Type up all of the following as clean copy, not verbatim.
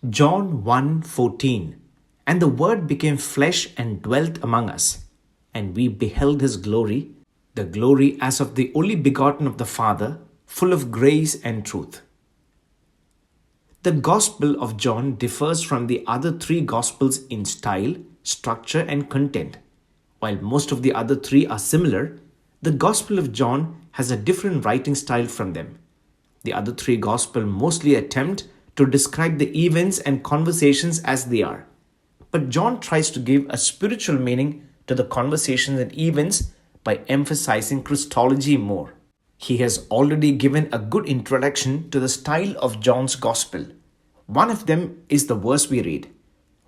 John 1:14. And the Word became flesh and dwelt among us, and we beheld his glory, the glory as of the only begotten of the Father, full of grace and truth. The Gospel of John differs from the other three Gospels in style, structure, and content. While most of the other three are similar, the Gospel of John has a different writing style from them. The other three Gospels mostly attempt to describe the events and conversations as they are. But John tries to give a spiritual meaning to the conversations and events by emphasizing Christology more. He has already given a good introduction to the style of John's Gospel. One of them is the verse we read.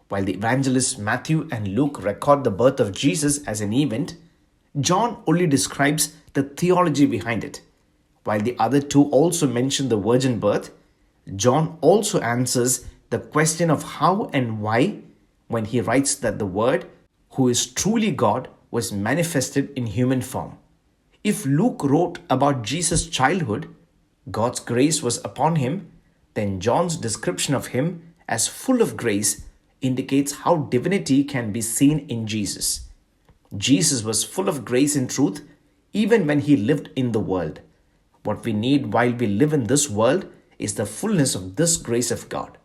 While the evangelists Matthew and Luke record the birth of Jesus as an event, John only describes the theology behind it. While the other two also mention the virgin birth, John also answers the question of how and why when he writes that the Word, who is truly God, was manifested in human form. If Luke wrote about Jesus' childhood, God's grace was upon him, then John's description of him as full of grace indicates how divinity can be seen in Jesus. Jesus was full of grace and truth even when he lived in the world. What we need while we live in this world is the fullness of this grace of God.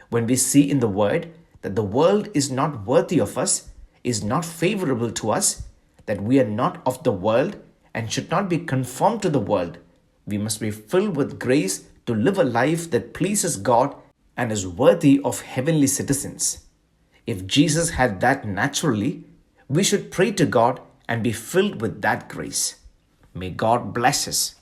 When we see in the Word that the world is not worthy of us, is not favorable to us, that we are not of the world and should not be conformed to the world, we must be filled with grace to live a life that pleases God and is worthy of heavenly citizens. If Jesus had that naturally, we should pray to God and be filled with that grace. May God bless us.